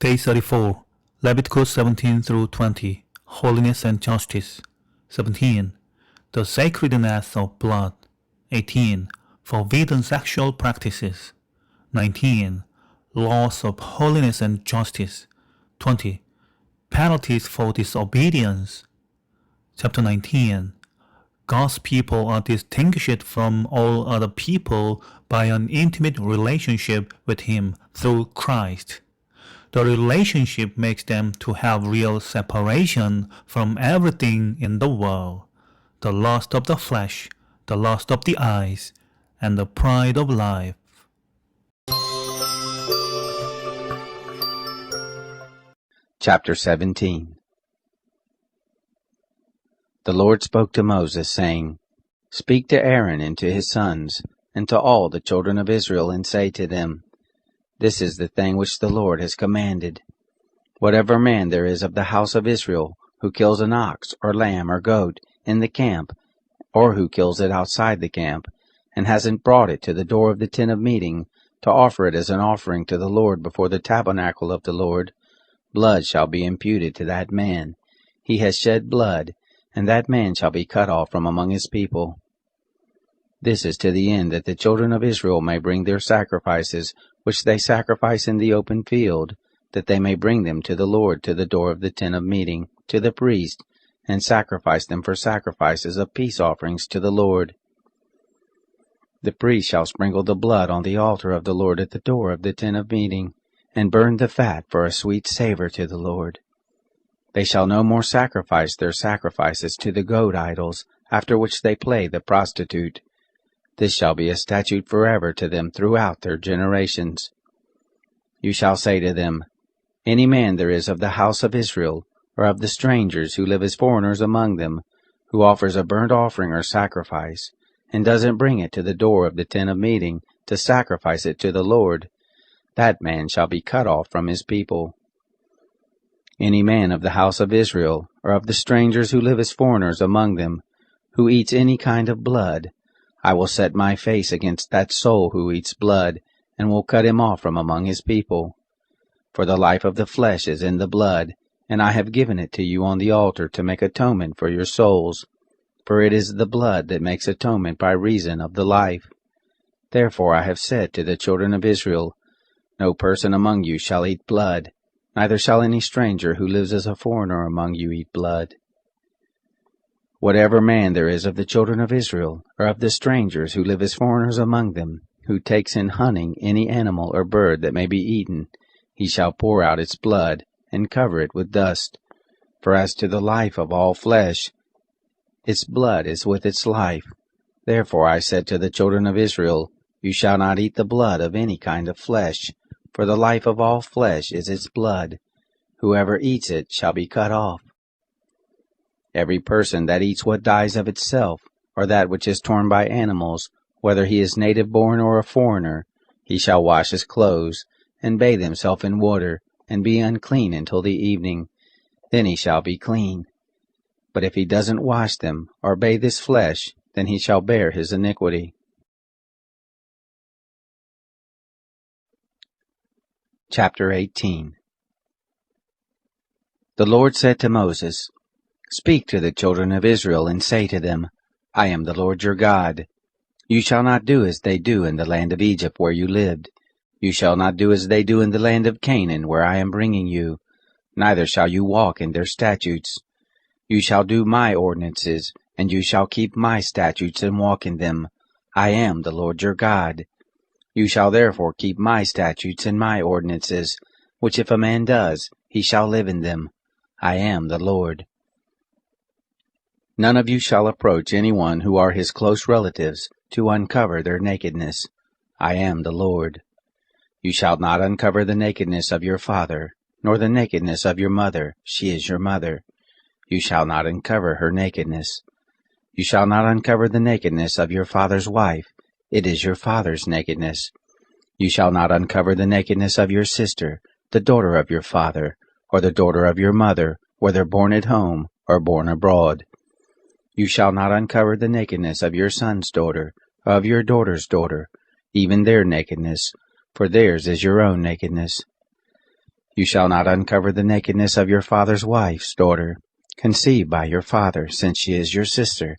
Day 34, Leviticus 17 through 20, Holiness and Justice. 17. The sacredness of blood. 18. Forbidden sexual practices. 19. Laws of holiness and justice. 20. Penalties for disobedience. Chapter 19. God's people are distinguished from all other people by an intimate relationship with Him through Christ. The relationship makes them to have real separation from everything in the world, the lust of the flesh, the lust of the eyes, and the pride of life. Chapter 17. The Lord spoke to Moses, saying, Speak to Aaron and to his sons, and to all the children of Israel, and say to them, This is the thing which the Lord has commanded. Whatever man there is of the house of Israel, who kills an ox, or lamb, or goat, in the camp, or who kills it outside the camp, and hasn't brought it to the door of the tent of meeting, to offer it as an offering to the Lord before the tabernacle of the Lord, blood shall be imputed to that man. He has shed blood, and that man shall be cut off from among his people. This is to the end that the children of Israel may bring their sacrifices, which they sacrifice in the open field, that they may bring them to the Lord to the door of the tent of meeting, to the priest, and sacrifice them for sacrifices of peace offerings to the Lord. The priest shall sprinkle the blood on the altar of the Lord at the door of the tent of meeting, and burn the fat for a sweet savor to the Lord. They shall no more sacrifice their sacrifices to the goat idols, after which they play the prostitute. This shall be a statute forever to them throughout their generations. You shall say to them, Any man there is of the house of Israel, or of the strangers who live as foreigners among them, who offers a burnt offering or sacrifice, and doesn't bring it to the door of the tent of meeting to sacrifice it to the Lord, that man shall be cut off from his people. Any man of the house of Israel, or of the strangers who live as foreigners among them, who eats any kind of blood, I will set my face against that soul who eats blood, and will cut him off from among his people. For the life of the flesh is in the blood, and I have given it to you on the altar to make atonement for your souls. For it is the blood that makes atonement by reason of the life. Therefore I have said to the children of Israel, No person among you shall eat blood, neither shall any stranger who lives as a foreigner among you eat blood. Whatever man there is of the children of Israel, or of the strangers who live as foreigners among them, who takes in hunting any animal or bird that may be eaten, he shall pour out its blood, and cover it with dust. For as to the life of all flesh, its blood is with its life. Therefore I said to the children of Israel, You shall not eat the blood of any kind of flesh, for the life of all flesh is its blood. Whoever eats it shall be cut off. Every person that eats what dies of itself, or that which is torn by animals, whether he is native born or a foreigner, he shall wash his clothes, and bathe himself in water, and be unclean until the evening. Then he shall be clean. But if he doesn't wash them, or bathe his flesh, then he shall bear his iniquity. Chapter 18. The Lord said to Moses, Speak to the children of Israel, and say to them, I am the Lord your God. You shall not do as they do in the land of Egypt where you lived. You shall not do as they do in the land of Canaan where I am bringing you. Neither shall you walk in their statutes. You shall do my ordinances, and you shall keep my statutes and walk in them. I am the Lord your God. You shall therefore keep my statutes and my ordinances, which if a man does, he shall live in them. I am the Lord. None of you shall approach anyone who are his close relatives to uncover their nakedness. I am the Lord. You shall not uncover the nakedness of your father, nor the nakedness of your mother, she is your mother. You shall not uncover her nakedness. You shall not uncover the nakedness of your father's wife, it is your father's nakedness. You shall not uncover the nakedness of your sister, the daughter of your father, or the daughter of your mother, whether born at home or born abroad. You shall not uncover the nakedness of your son's daughter, or of your daughter's daughter, even their nakedness, for theirs is your own nakedness. You shall not uncover the nakedness of your father's wife's daughter, conceived by your father, since she is your sister.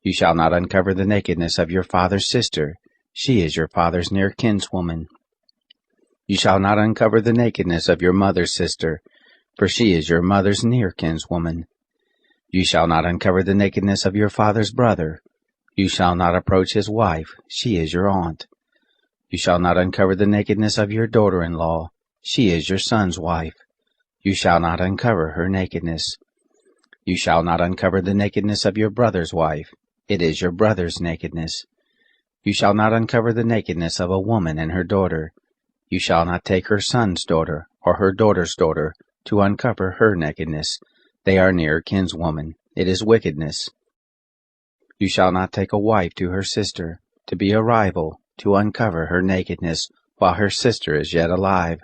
You shall not uncover the nakedness of your father's sister, she is your father's near kinswoman. You shall not uncover the nakedness of your mother's sister, for she is your mother's near kinswoman. You shall not uncover the nakedness of your father's brother. You shall not approach his wife, she is your aunt. You shall not uncover the nakedness of your daughter-in-law, she is your son's wife. You shall not uncover her nakedness. You shall not uncover the nakedness of your brother's wife, it is your brother's nakedness. You shall not uncover the nakedness of a woman and her daughter. You shall not take her son's daughter, or her daughter's daughter, to uncover her nakedness. They are near kinswoman, it is wickedness. You shall not take a wife to her sister, to be a rival, to uncover her nakedness, while her sister is yet alive.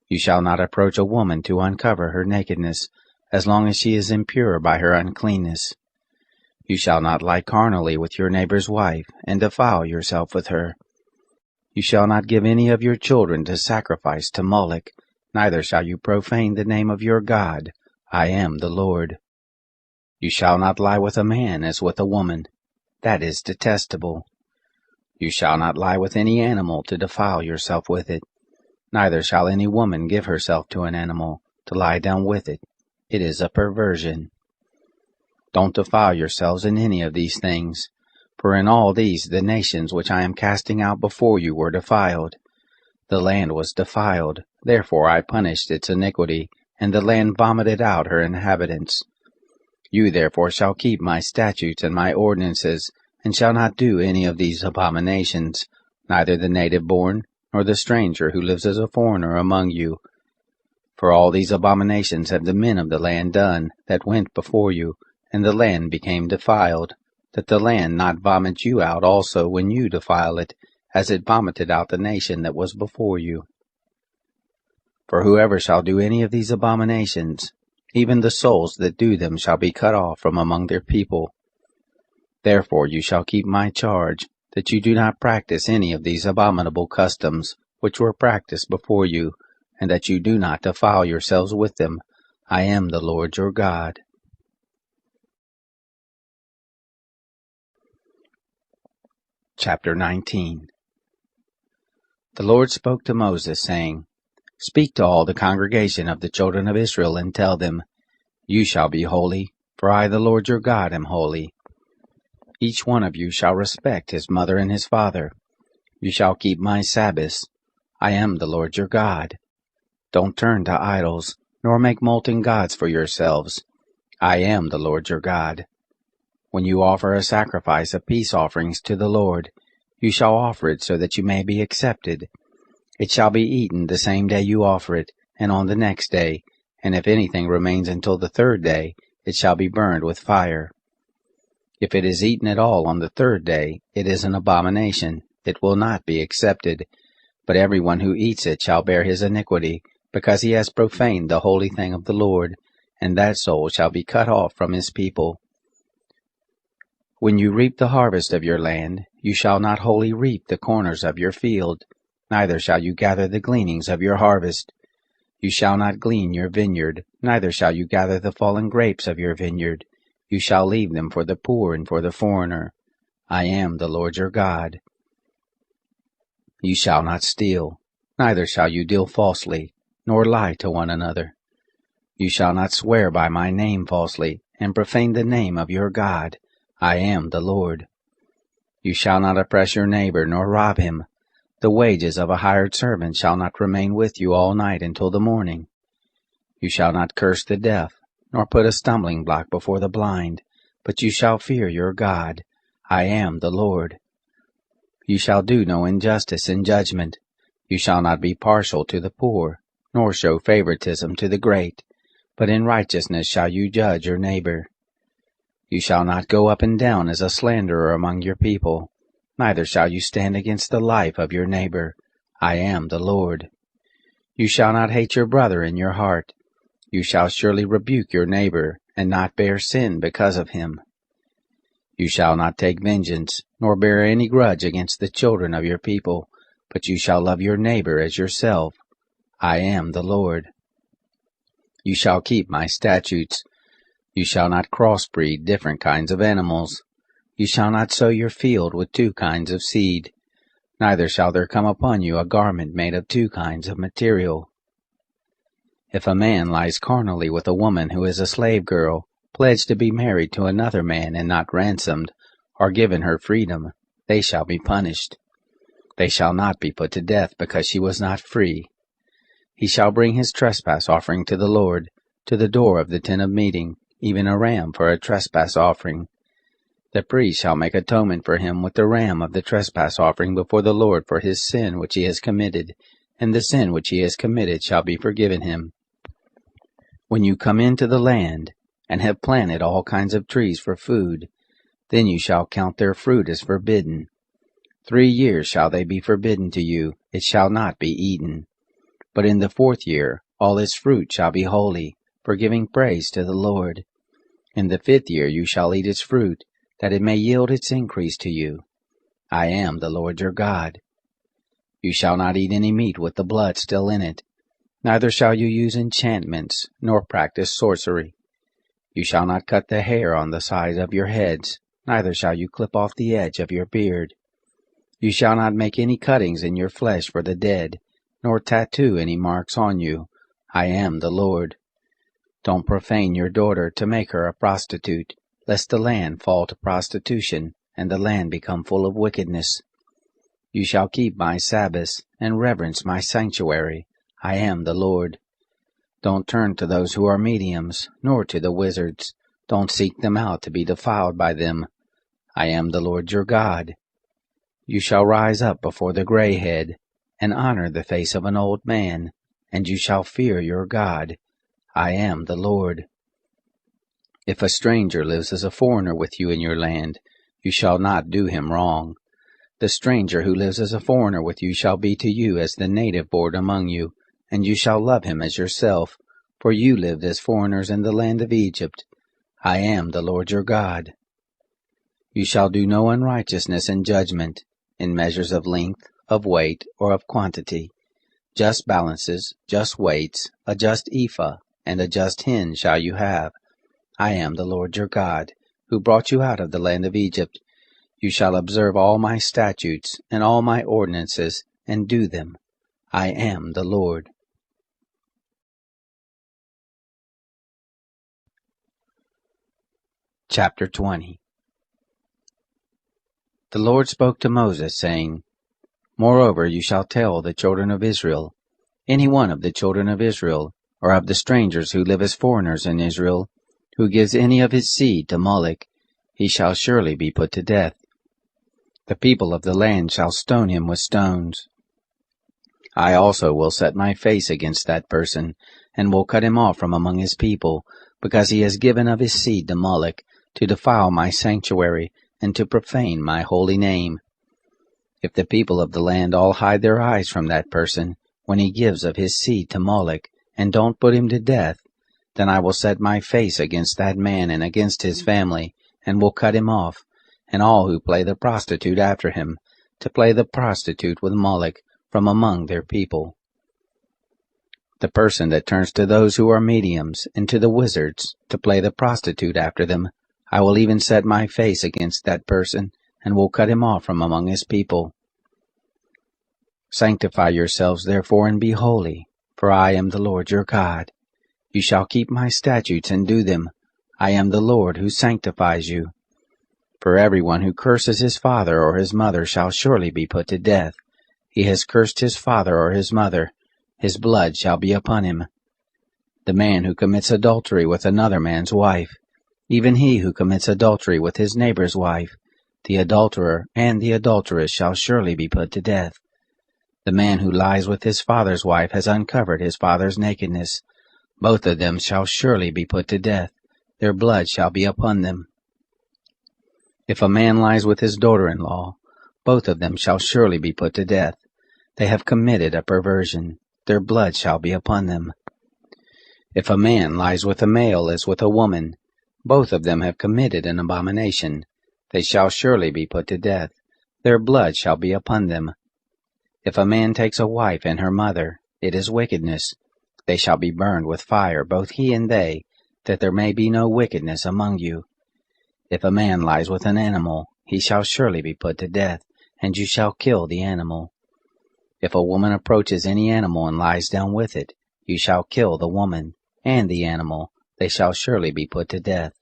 You shall not approach a woman to uncover her nakedness, as long as she is impure by her uncleanness. You shall not lie carnally with your neighbor's wife, and defile yourself with her. You shall not give any of your children to sacrifice to Moloch, neither shall you profane the name of your God. I am the Lord. You shall not lie with a man as with a woman. That is detestable. You shall not lie with any animal to defile yourself with it. Neither shall any woman give herself to an animal, to lie down with it. It is a perversion. Don't defile yourselves in any of these things, for in all these the nations which I am casting out before you were defiled. The land was defiled, therefore I punished its iniquity, and the land vomited out her inhabitants. You therefore shall keep my statutes and my ordinances, and shall not do any of these abominations, neither the native born, nor the stranger who lives as a foreigner among you. For all these abominations have the men of the land done, that went before you, and the land became defiled, that the land not vomit you out also when you defile it, as it vomited out the nation that was before you. For whoever shall do any of these abominations, even the souls that do them shall be cut off from among their people. Therefore you shall keep my charge, that you do not practice any of these abominable customs, which were practiced before you, and that you do not defile yourselves with them. I am the Lord your God. Chapter 19. The Lord spoke to Moses, saying, Speak to all the congregation of the children of Israel, and tell them, You shall be holy, for I the Lord your God am holy. Each one of you shall respect his mother and his father. You shall keep my Sabbaths. I am the Lord your God. Don't turn to idols, nor make molten gods for yourselves. I am the Lord your God. When you offer a sacrifice of peace offerings to the Lord, you shall offer it so that you may be accepted. It shall be eaten the same day you offer it, and on the next day, and if anything remains until the third day, it shall be burned with fire. If it is eaten at all on the third day, it is an abomination, it will not be accepted. But everyone who eats it shall bear his iniquity, because he has profaned the holy thing of the Lord, and that soul shall be cut off from his people. When you reap the harvest of your land, you shall not wholly reap the corners of your field, neither shall you gather the gleanings of your harvest. You shall not glean your vineyard, neither shall you gather the fallen grapes of your vineyard. You shall leave them for the poor and for the foreigner. I am the Lord your God. You shall not steal, neither shall you deal falsely, nor lie to one another. You shall not swear by my name falsely, and profane the name of your God. I am the Lord. You shall not oppress your neighbor, nor rob him. The wages of a hired servant shall not remain with you all night until the morning. You shall not curse the deaf, nor put a stumbling block before the blind, but you shall fear your God. I am the Lord. You shall do no injustice in judgment. You shall not be partial to the poor, nor show favoritism to the great, but in righteousness shall you judge your neighbor. You shall not go up and down as a slanderer among your people, neither shall you stand against the life of your neighbor. I am the Lord. You shall not hate your brother in your heart. You shall surely rebuke your neighbor, and not bear sin because of him. You shall not take vengeance, nor bear any grudge against the children of your people, but you shall love your neighbor as yourself. I am the Lord. You shall keep my statutes. You shall not crossbreed different kinds of animals. You shall not sow your field with two kinds of seed. Neither shall there come upon you a garment made of two kinds of material. If a man lies carnally with a woman who is a slave girl, pledged to be married to another man and not ransomed, or given her freedom, they shall be punished. They shall not be put to death because she was not free. He shall bring his trespass offering to the Lord, to the door of the tent of meeting, even a ram for a trespass offering. The priest shall make atonement for him with the ram of the trespass offering before the Lord for his sin which he has committed, and the sin which he has committed shall be forgiven him. When you come into the land, and have planted all kinds of trees for food, then you shall count their fruit as forbidden. 3 years shall they be forbidden to you, it shall not be eaten. But in the 4th year all its fruit shall be holy, for giving praise to the Lord. In the 5th year you shall eat its fruit, that it may yield its increase to you. I am the Lord your God. You shall not eat any meat with the blood still in it, neither shall you use enchantments, nor practice sorcery. You shall not cut the hair on the sides of your heads, neither shall you clip off the edge of your beard. You shall not make any cuttings in your flesh for the dead, nor tattoo any marks on you. I am the Lord. Don't profane your daughter to make her a prostitute, lest the land fall to prostitution, and the land become full of wickedness. You shall keep my Sabbaths, and reverence my sanctuary. I am the Lord. Don't turn to those who are mediums, nor to the wizards. Don't seek them out to be defiled by them. I am the Lord your God. You shall rise up before the gray head, and honor the face of an old man, and you shall fear your God. I am the Lord. If a stranger lives as a foreigner with you in your land, you shall not do him wrong. The stranger who lives as a foreigner with you shall be to you as the native born among you, and you shall love him as yourself, for you lived as foreigners in the land of Egypt. I am the Lord your God. You shall do no unrighteousness in judgment, in measures of length, of weight, or of quantity. Just balances, just weights, a just ephah, and a just hin shall you have. I am the Lord your God, who brought you out of the land of Egypt. You shall observe all my statutes and all my ordinances, and do them. I am the Lord. Chapter 20. The Lord spoke to Moses, saying, Moreover you shall tell the children of Israel, any one of the children of Israel, or of the strangers who live as foreigners in Israel, who gives any of his seed to Moloch, he shall surely be put to death. The people of the land shall stone him with stones. I also will set my face against that person, and will cut him off from among his people, because he has given of his seed to Moloch, to defile my sanctuary, and to profane my holy name. If the people of the land all hide their eyes from that person, when he gives of his seed to Moloch, and don't put him to death, then I will set my face against that man and against his family, and will cut him off, and all who play the prostitute after him, to play the prostitute with Moloch, from among their people. The person that turns to those who are mediums, and to the wizards, to play the prostitute after them, I will even set my face against that person, and will cut him off from among his people. Sanctify yourselves therefore, and be holy, for I am the Lord your God. You shall keep my statutes and do them. I am the Lord who sanctifies you. For everyone who curses his father or his mother shall surely be put to death. He has cursed his father or his mother. His blood shall be upon him. The man who commits adultery with another man's wife, even he who commits adultery with his neighbor's wife, the adulterer and the adulteress shall surely be put to death. The man who lies with his father's wife has uncovered his father's nakedness. Both of them shall surely be put to death. Their blood shall be upon them. If a man lies with his daughter-in-law, both of them shall surely be put to death. They have committed a perversion. Their blood shall be upon them. If a man lies with a male as with a woman, both of them have committed an abomination. They shall surely be put to death. Their blood shall be upon them. If a man takes a wife and her mother, It is wickedness. They shall be burned with fire, both he and they, that there may be no wickedness among you. If a man lies with an animal, he shall surely be put to death, and you shall kill the animal. If a woman approaches any animal and lies down with it, you shall kill the woman and the animal. They shall surely be put to death.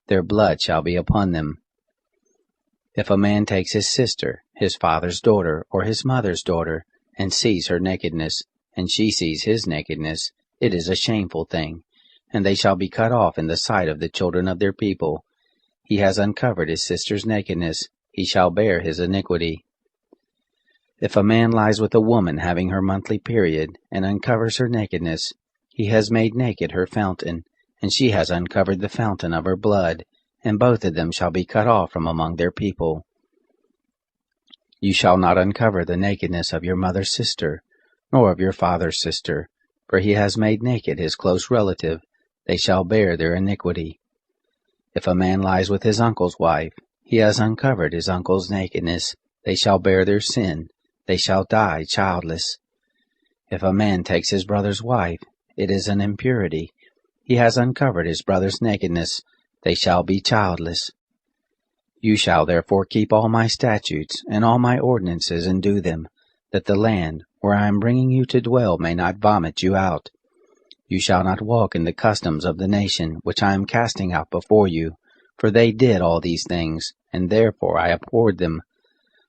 Their blood shall be upon them. If a man takes his sister, his father's daughter, or his mother's daughter, and sees her nakedness, and she sees his nakedness, it is a shameful thing, and they shall be cut off in the sight of the children of their people. He has uncovered his sister's nakedness, he shall bear his iniquity. If a man lies with a woman having her monthly period, and uncovers her nakedness, he has made naked her fountain, and she has uncovered the fountain of her blood, and both of them shall be cut off from among their people. You shall not uncover the nakedness of your mother's sister, nor of your father's sister, for he has made naked his close relative. They shall bear their iniquity. If a man lies with his uncle's wife, he has uncovered his uncle's nakedness. They shall bear their sin. They shall die childless. If a man takes his brother's wife, it is an impurity. He has uncovered his brother's nakedness. They shall be childless. You shall therefore keep all my statutes and all my ordinances and do them, that the land where I am bringing you to dwell may not vomit you out. You shall not walk in the customs of the nation which I am casting out before you, for they did all these things, and therefore I abhorred them.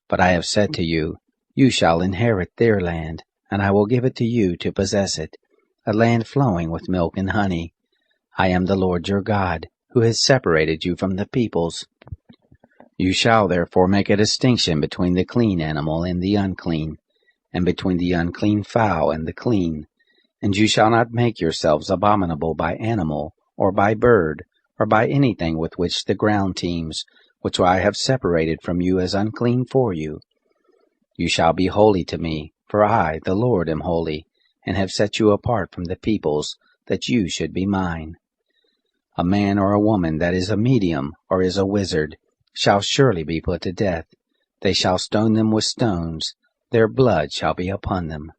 But I have said to you, you shall inherit their land, and I will give it to you to possess it, a land flowing with milk and honey. I am the Lord your God, who has separated you from the peoples. You shall therefore make a distinction between the clean animal and the unclean, and between the unclean fowl and the clean. And you shall not make yourselves abominable by animal, or by bird, or by anything with which the ground teems, which I have separated from you as unclean for you. You shall be holy to me, for I, the Lord, am holy, and have set you apart from the peoples, that you should be mine. A man or a woman that is a medium, or is a wizard, shall surely be put to death. They shall stone them with stones. Their blood shall be upon them.